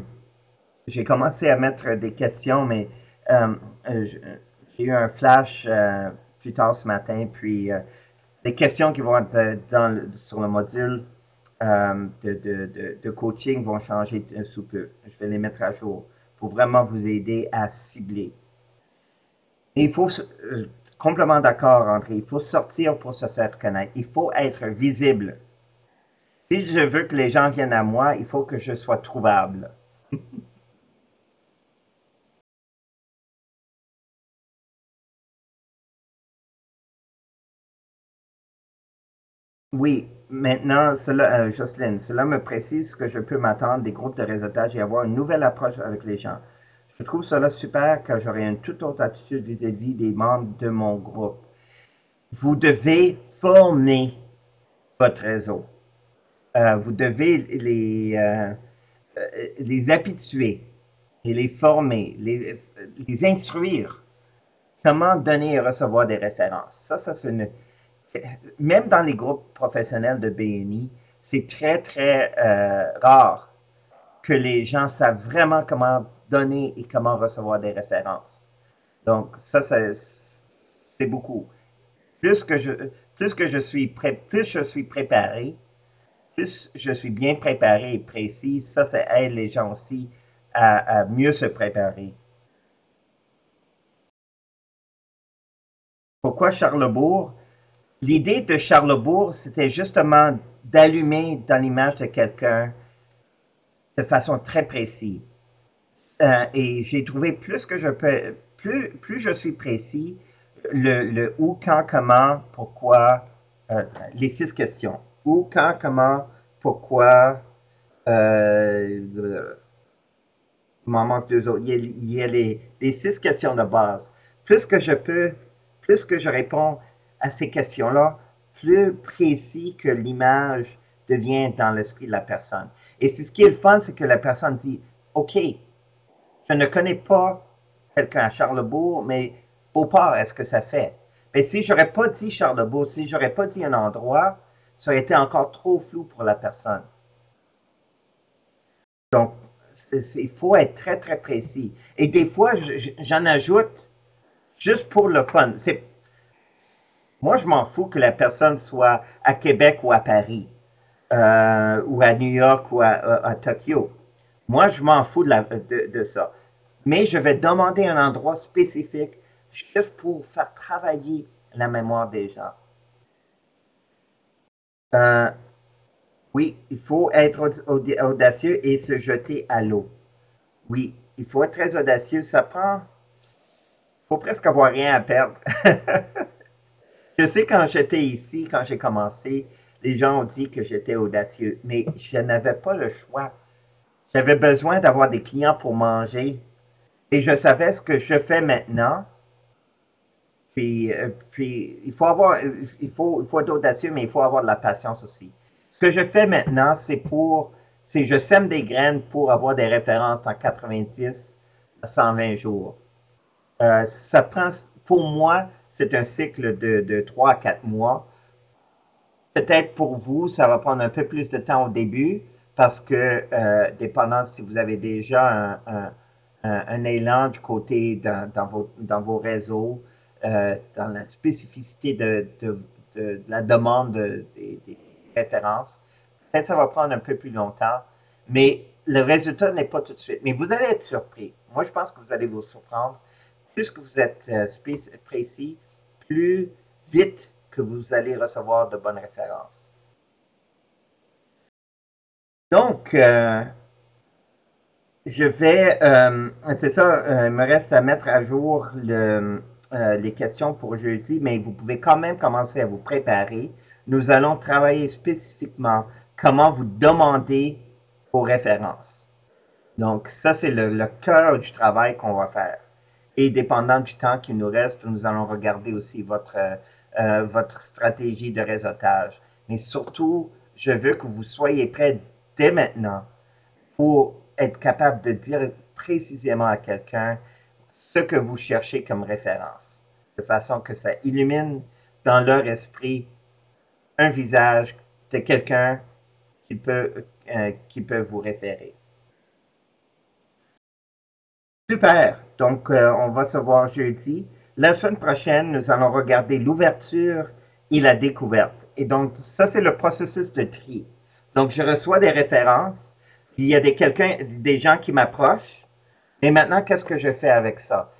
j'ai commencé à mettre des questions, mais euh, j'ai eu un flash plus tard ce matin, puis les questions qui vont être sur le module de coaching vont changer sous peu. Je vais les mettre à jour pour vraiment vous aider à cibler. Et il faut, complètement d'accord, André, il faut sortir pour se faire connaître. Il faut être visible. Si je veux que les gens viennent à moi, il faut que je sois trouvable. Oui, maintenant, Jocelyne, cela me précise que je peux m'attendre des groupes de réseautage et avoir une nouvelle approche avec les gens. Je trouve cela super car j'aurai une toute autre attitude vis-à-vis des membres de mon groupe. Vous devez former votre réseau. Vous devez les habituer et les former, les instruire. Comment donner et recevoir des références. Ça c'est même dans les groupes professionnels de BNI, c'est très, très rare que les gens savent vraiment comment donner et comment recevoir des références. Donc, ça, c'est beaucoup. Plus que je suis plus je suis préparé, plus je suis bien préparé et précis, ça aide les gens aussi à mieux se préparer. Pourquoi Charlesbourg? L'idée de Charlesbourg, c'était justement d'allumer dans l'image de quelqu'un de façon très précise. Et j'ai trouvé plus que je peux, plus je suis précis, le où, quand, comment, pourquoi, les 6 questions. Où, quand, comment, pourquoi, il m'en manque 2 autres. Il y a les 6 questions de base. Plus que je peux, plus que je réponds à ces questions-là, plus précis que l'image devient dans l'esprit de la personne. Et c'est ce qui est le fun, c'est que la personne dit, OK, je ne connais pas quelqu'un à Charlesbourg, mais Beauport, est-ce que ça fait? Mais si je n'aurais pas dit Charlesbourg, si je n'aurais pas dit un endroit, ça aurait été encore trop flou pour la personne. Donc, il faut être très, très précis. Et des fois, j'en ajoute juste pour le fun. Moi, je m'en fous que la personne soit à Québec ou à Paris, ou à New York ou à Tokyo. Moi, je m'en fous de ça. Mais je vais demander un endroit spécifique juste pour faire travailler la mémoire des gens. Oui, il faut être audacieux et se jeter à l'eau. Oui, il faut être très audacieux. Ça prend. Il faut presque avoir rien à perdre. Je sais, quand j'étais ici, quand j'ai commencé, les gens ont dit que j'étais audacieux, mais je n'avais pas le choix. J'avais besoin d'avoir des clients pour manger. Et je savais ce que je fais maintenant. Puis il faut être audacieux, mais il faut avoir de la patience aussi. Ce que je fais maintenant, c'est je sème des graines pour avoir des références dans 90 à 120 jours. Ça prend, pour moi, c'est un cycle de 3 à 4 mois. Peut-être pour vous, ça va prendre un peu plus de temps au début parce que, dépendant si vous avez déjà un élan du côté dans vos réseaux, dans la spécificité de la demande des références. Peut-être que ça va prendre un peu plus longtemps, mais le résultat n'est pas tout de suite. Mais vous allez être surpris. Moi, je pense que vous allez vous surprendre. Plus que vous êtes précis, plus vite que vous allez recevoir de bonnes références. Donc, je vais, c'est ça, il me reste à mettre à jour les questions pour jeudi, mais vous pouvez quand même commencer à vous préparer. Nous allons travailler spécifiquement comment vous demander vos références. Donc, ça, c'est le cœur du travail qu'on va faire. Et dépendant du temps qui nous reste, nous allons regarder aussi votre stratégie de réseautage. Mais surtout, je veux que vous soyez prêts dès maintenant pour être capable de dire précisément à quelqu'un ce que vous cherchez comme référence, de façon que ça illumine dans leur esprit un visage de quelqu'un qui peut vous référer. Super. Donc, on va se voir jeudi. La semaine prochaine, nous allons regarder l'ouverture et la découverte. Et donc, ça, c'est le processus de tri. Donc, je reçois des références. Il y a des gens qui m'approchent. Mais maintenant, qu'est-ce que je fais avec ça?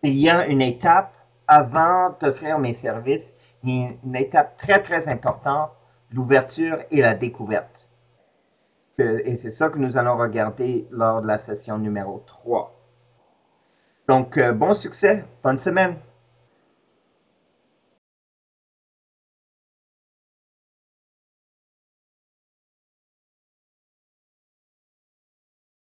Il y a une étape avant d'offrir mes services, une étape très, très importante, l'ouverture et la découverte. Et c'est ça que nous allons regarder lors de la session numéro 3. Donc, bon succès, bonne semaine.